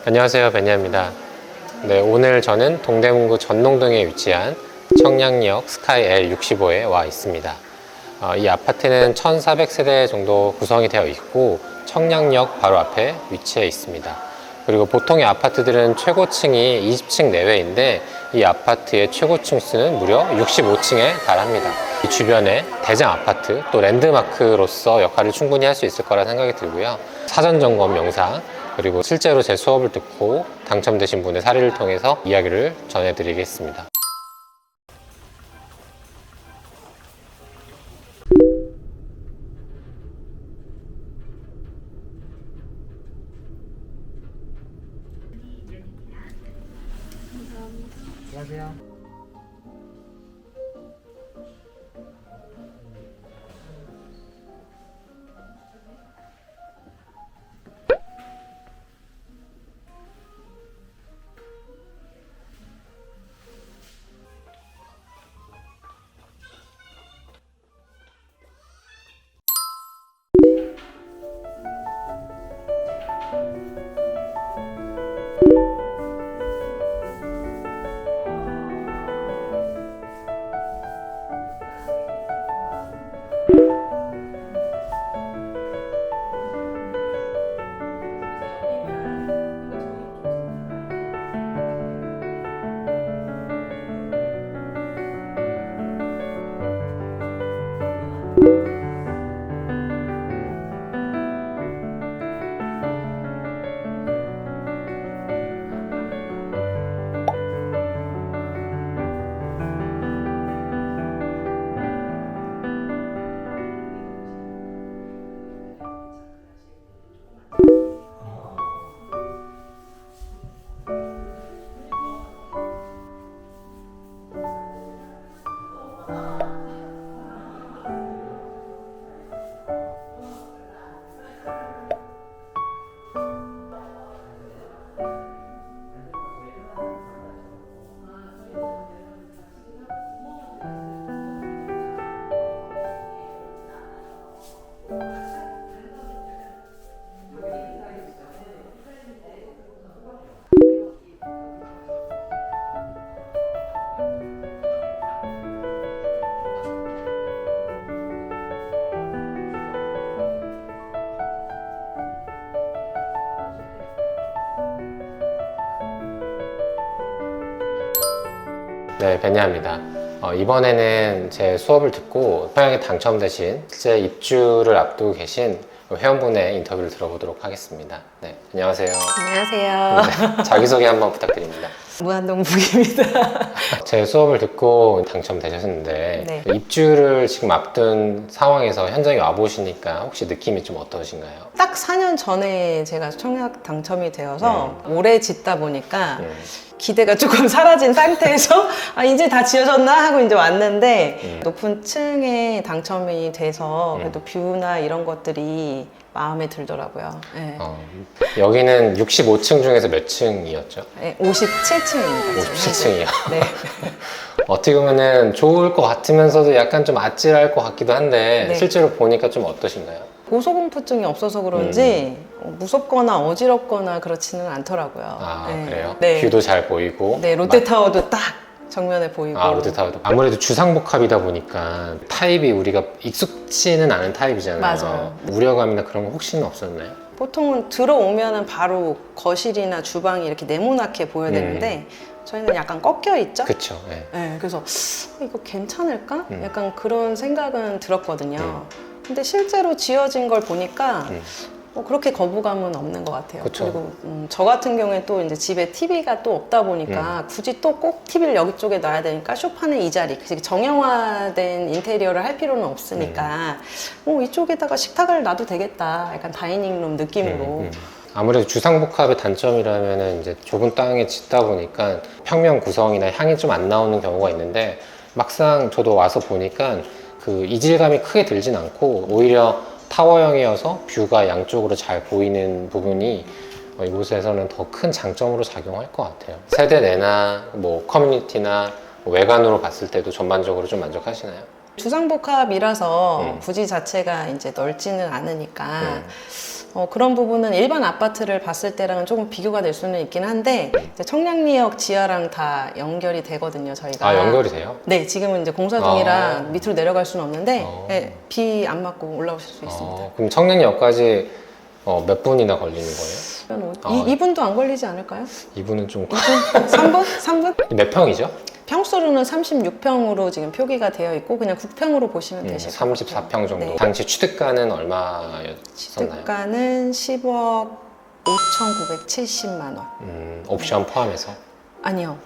안녕하세요, 베니아입니다. 네, 오늘 저는 동대문구 전농동에 위치한 청량역 스카이 L65에 와 있습니다. 이 아파트는 1400세대 정도 구성이 되어 있고 청량역 바로 앞에 위치해 있습니다. 그리고 보통의 아파트들은 최고층이 20층 내외인데 이 아파트의 최고층 수는 무려 65층에 달합니다. 이 주변에 대장 아파트 또 랜드마크로서 역할을 충분히 할 수 있을 거라 생각이 들고요. 사전 점검 영상 그리고 실제로 제 수업을 듣고 당첨되신 분의 사례를 통해서 이야기를 전해드리겠습니다. 안녕하세요. 네, 베니아입니다. 이번에는 제 수업을 듣고 소양에 당첨되신 실제 입주를 앞두고 계신 회원분의 인터뷰를 들어보도록 하겠습니다. 네, 안녕하세요. 안녕하세요. 네, 자기소개 한번 부탁드립니다. 무한동 북입니다. 제 수업을 듣고 당첨되셨는데 네. 입주를 지금 앞둔 상황에서 현장에 와보시니까 혹시 느낌이 좀 어떠신가요? 딱 4년 전에 제가 청약 당첨이 되어서 오래 짓다 보니까 기대가 조금 사라진 상태에서 이제 다 지어졌나 하고 이제 왔는데 높은 층에 당첨이 돼서 그래도 뷰나 이런 것들이 마음에 들더라고요. 네. 여기는 65층 중에서 몇 층이었죠? 네, 57층입니다. 57층이요. 네. 어떻게 보면은 좋을 것 같으면서도 약간 좀 아찔할 것 같기도 한데 네. 실제로 보니까 좀 어떠신가요? 고소공포증이 없어서 그런지 무섭거나 어지럽거나 그렇지는 않더라고요. 아, 네. 그래요? 네. 뷰도 잘 보이고 네, 롯데타워도 딱 정면에 보이고. 롯데타워도 아무래도 주상복합이다 보니까 타입이 우리가 익숙지는 않은 타입이잖아요. 맞아요. 우려감이나 그런 거 혹시는 없었나요? 보통은 들어오면은 바로 거실이나 주방이 이렇게 네모나게 보여야 되는데 저희는 약간 꺾여 있죠? 그쵸. 네. 네, 그래서 이거 괜찮을까? 약간 그런 생각은 들었거든요. 근데 실제로 지어진 걸 보니까 그렇게 거부감은 없는 것 같아요. 그쵸. 그리고 저 같은 경우에 또 이제 집에 TV가 또 없다 보니까 굳이 또 꼭 TV를 여기 쪽에 놔야 되니까 소파는 이 자리, 정형화된 인테리어를 할 필요는 없으니까 이쪽에다가 식탁을 놔도 되겠다. 약간 다이닝룸 느낌으로. 아무래도 주상복합의 단점이라면은 이제 좁은 땅에 짓다 보니까 평면 구성이나 향이 좀 안 나오는 경우가 있는데 막상 저도 와서 보니까 그 이질감이 크게 들진 않고 오히려 타워형이어서 뷰가 양쪽으로 잘 보이는 부분이 이곳에서는 더 큰 장점으로 작용할 것 같아요. 세대 내나 뭐 커뮤니티나 외관으로 봤을 때도 전반적으로 좀 만족하시나요? 주상복합이라서 부지 자체가 이제 넓지는 않으니까 그런 부분은 일반 아파트를 봤을 때랑은 조금 비교가 될 수는 있긴 한데 이제 청량리역 지하랑 다 연결이 되거든요, 저희가. 아, 연결이 돼요? 네, 지금은 이제 공사 중이라 아. 밑으로 내려갈 수는 없는데 네, 비 안 맞고 올라오실 수 있습니다. 그럼 청량역까지 몇 분이나 걸리는 거예요? 2분도 안 걸리지 않을까요? 2분은 좀 3분? 3분? 몇 평이죠? 평수로는 36평으로 지금 표기가 되어 있고 그냥 국평으로 보시면 되실 것 같아요. 34평 정도. 네. 당시 취득가는 얼마였었나요? 취득가는 10억 5,970만 원. 옵션 포함해서? 아니요.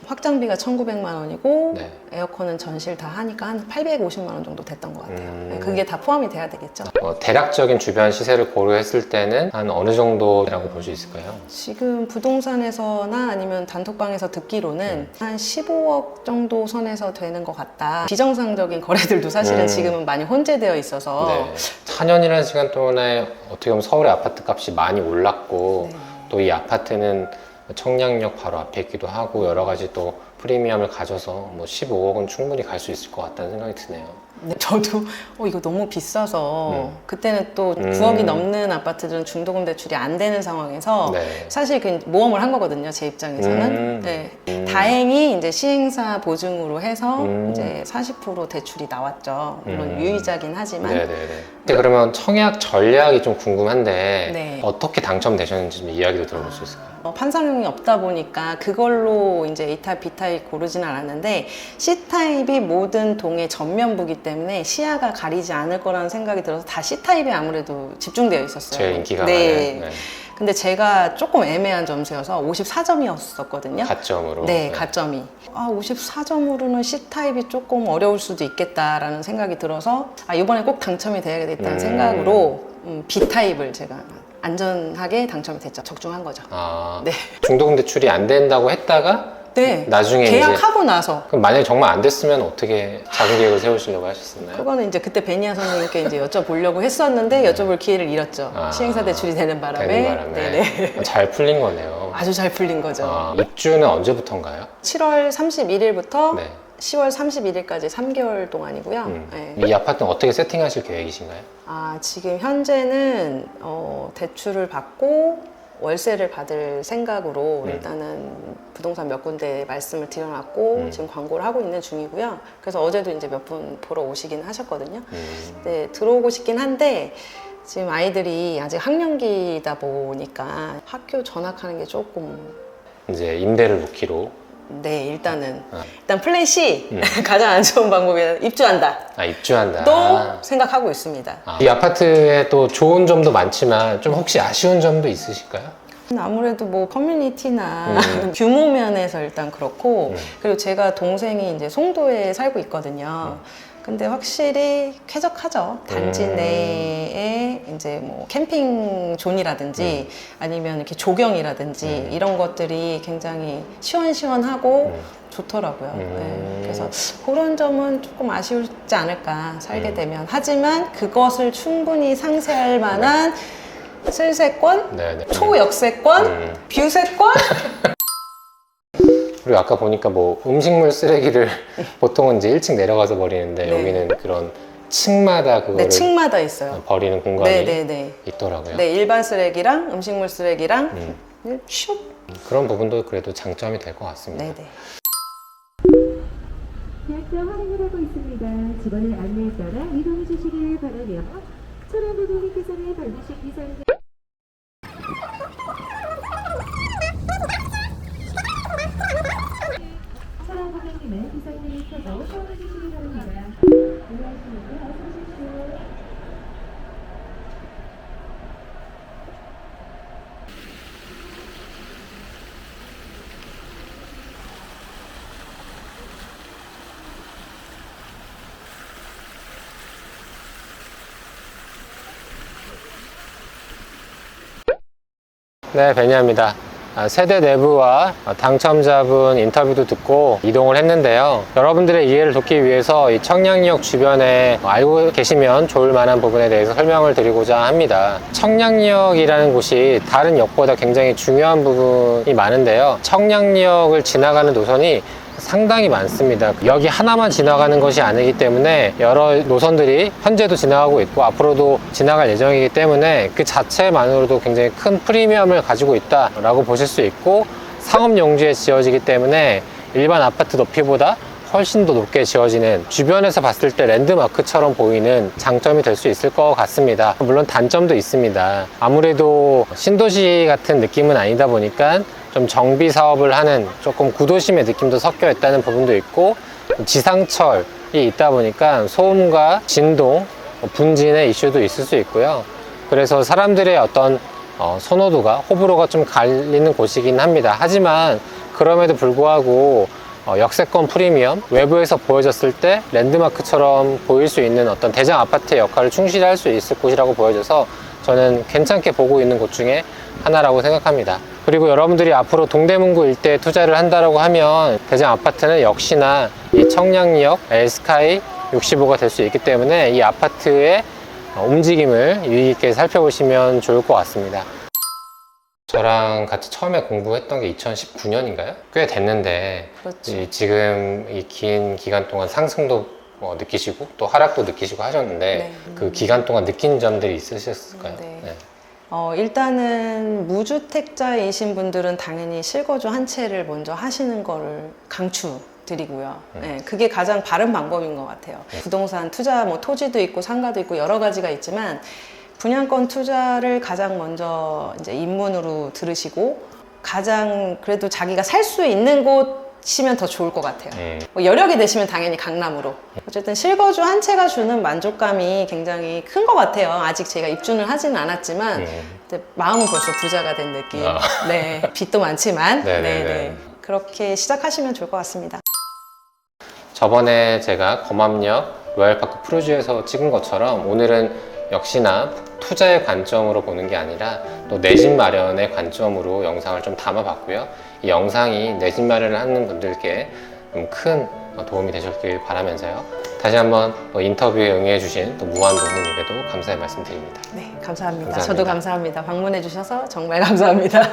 확장비가 1,900만 원이고 네. 에어컨은 전실 다 하니까 한 850만 원 정도 됐던 것 같아요. 네, 그게 다 포함이 돼야 되겠죠. 대략적인 주변 시세를 고려했을 때는 한 어느 정도라고 볼 수 있을까요? 지금 부동산에서나 아니면 단톡방에서 듣기로는 한 15억 정도 선에서 되는 것 같다. 비정상적인 거래들도 사실은 지금은 많이 혼재되어 있어서 네. 4년이라는 시간 동안에 어떻게 보면 서울의 아파트 값이 많이 올랐고 네. 또 이 아파트는 청량역 바로 앞에 있기도 하고 여러 가지 또 프리미엄을 가져서 뭐 15억은 충분히 갈 수 있을 것 같다는 생각이 드네요. 네, 저도 이거 너무 비싸서 그때는 또 9억이 넘는 아파트들은 중도금 대출이 안 되는 상황에서 네. 사실 그 모험을 한 거거든요, 제 입장에서는. 네. 다행히 이제 시행사 보증으로 해서 이제 40% 대출이 나왔죠. 물론 유의자긴 하지만. 네네네. 근데 그러면 청약 전략이 좀 궁금한데 네. 어떻게 당첨되셨는지 좀 이야기도 들어볼 수 있을까요? 판상용이 없다 보니까 그걸로 이제 A타입, B타입 고르진 않았는데 C타입이 모든 동의 전면부기 때문에 시야가 가리지 않을 거라는 생각이 들어서 다 C타입에 아무래도 집중되어 있었어요. 제일 인기가 네. 많은 근데 제가 조금 애매한 점수여서 54점이었었거든요. 가점으로. 네, 가점이. 54점으로는 C타입이 조금 어려울 수도 있겠다라는 생각이 들어서 이번에 꼭 당첨이 돼야겠다는 생각으로 B타입을 제가 안전하게 당첨이 됐죠. 적중한 거죠. 네. 중도금 대출이 안 된다고 했다가 네. 나중에 계약하고 이제 나서. 그럼 만약에 정말 안 됐으면 어떻게 자금 계획을 세우시려고 하셨었나요? 그거는 이제 그때 베니아 선생님께 이제 여쭤보려고 했었는데 여쭤볼 기회를 잃었죠. 시행사 대출이 되는 바람에. 네네. 잘 풀린 거네요. 아주 잘 풀린 거죠. 입주는 언제부터인가요? 7월 31일부터 네. 10월 31일까지 3개월 동안이고요. 네. 이 아파트는 어떻게 세팅하실 계획이신가요? 지금 현재는 대출을 받고 월세를 받을 생각으로 일단은 부동산 몇 군데 말씀을 드려놨고 지금 광고를 하고 있는 중이고요. 그래서 어제도 이제 몇 분 보러 오시긴 하셨거든요. 네, 들어오고 싶긴 한데 지금 아이들이 아직 학령기다 보니까 학교 전학하는 게 조금 이제 임대를 놓기로. 네, 일단 플랜 C 가장 안 좋은 방법이 입주한다. 입주한다. 또 생각하고 있습니다. 이 아파트에 또 좋은 점도 많지만 좀 혹시 아쉬운 점도 있으실까요? 아무래도 뭐 커뮤니티나 규모 면에서 일단 그렇고 그리고 제가 동생이 이제 송도에 살고 있거든요. 근데 확실히 쾌적하죠. 단지 내에 이제 뭐 캠핑 존이라든지 아니면 이렇게 조경이라든지 이런 것들이 굉장히 시원시원하고 좋더라고요. 네. 그래서 그런 점은 조금 아쉬울지 않을까 살게 되면. 하지만 그것을 충분히 상쇄할 만한 실세권, 네네. 초역세권, 뷰세권. 그리고 아까 보니까 뭐 음식물 쓰레기를 보통은 이제 1층 내려가서 버리는데 네. 여기는 그런 층마다 그거를 네, 층마다 있어요. 버리는 공간이 네네네. 있더라고요. 네, 일반 쓰레기랑 음식물 쓰레기랑 슉. 그런 부분도 그래도 장점이 될 것 같습니다. 네네. 계약서 활용을 하고 있습니다. 직원의 안내에 따라 이동해 주시길 바라며 차량 고객님께서는 반드시 기사님 차량 고객님은 기사님이 켜고 사용해 주시기 바랍니다. 안녕하십니까? 어서 오십시오. 네, 베니아입니다. 세대 내부와 당첨자분 인터뷰도 듣고 이동을 했는데요. 여러분들의 이해를 돕기 위해서 이 청량리역 주변에 알고 계시면 좋을 만한 부분에 대해서 설명을 드리고자 합니다. 청량리역이라는 곳이 다른 역보다 굉장히 중요한 부분이 많은데요. 청량리역을 지나가는 노선이 상당히 많습니다. 여기 하나만 지나가는 것이 아니기 때문에 여러 노선들이 현재도 지나가고 있고 앞으로도 지나갈 예정이기 때문에 그 자체만으로도 굉장히 큰 프리미엄을 가지고 있다라고 보실 수 있고, 상업 용지에 지어지기 때문에 일반 아파트 높이보다 훨씬 더 높게 지어지는, 주변에서 봤을 때 랜드마크처럼 보이는 장점이 될 수 있을 것 같습니다. 물론 단점도 있습니다. 아무래도 신도시 같은 느낌은 아니다 보니까 좀 정비 사업을 하는 조금 구도심의 느낌도 섞여 있다는 부분도 있고, 지상철이 있다 보니까 소음과 진동, 분진의 이슈도 있을 수 있고요. 그래서 사람들의 어떤 선호도가, 호불호가 좀 갈리는 곳이긴 합니다. 하지만 그럼에도 불구하고 역세권 프리미엄, 외부에서 보여졌을 때 랜드마크처럼 보일 수 있는 어떤 대장 아파트의 역할을 충실히 할 수 있을 곳이라고 보여져서 저는 괜찮게 보고 있는 곳 중에 하나라고 생각합니다. 그리고 여러분들이 앞으로 동대문구 일대에 투자를 한다라고 하면 대장 아파트는 역시나 이 청량리역 L스카이 65가 될 수 있기 때문에 이 아파트의 움직임을 유의 깊게 살펴보시면 좋을 것 같습니다. 저랑 같이 처음에 공부했던 게 2019년인가요? 꽤 됐는데, 그렇지. 지금 이 긴 기간 동안 상승도 느끼시고 또 하락도 느끼시고 하셨는데, 네. 그 기간 동안 느낀 점들이 있으셨을까요? 네. 네. 일단은 무주택자이신 분들은 당연히 실거주 한 채를 먼저 하시는 거를 강추드리고요. 네, 그게 가장 바른 방법인 것 같아요. 부동산 투자, 토지도 있고 상가도 있고 여러 가지가 있지만, 분양권 투자를 가장 먼저 이제 입문으로 들으시고, 가장 그래도 자기가 살 수 있는 곳이면 더 좋을 것 같아요. 여력이 되시면 당연히 강남으로. 어쨌든 실거주 한 채가 주는 만족감이 굉장히 큰 것 같아요. 아직 제가 입주는 하지는 않았지만, 근데 마음은 벌써 부자가 된 느낌. 네, 빚도 많지만, 네네. 그렇게 시작하시면 좋을 것 같습니다. 저번에 제가 검암역 로얄파크 푸르주에서 찍은 것처럼 오늘은 역시나 투자의 관점으로 보는 게 아니라 또 내 집 마련의 관점으로 영상을 좀 담아봤고요. 이 영상이 내 집 마련을 하는 분들께 좀 큰 도움이 되셨길 바라면서요. 다시 한번 인터뷰에 응해주신 또 무한도훈님에게도 감사의 말씀 드립니다. 네, 감사합니다. 감사합니다. 저도 감사합니다. 방문해 주셔서 정말 감사합니다.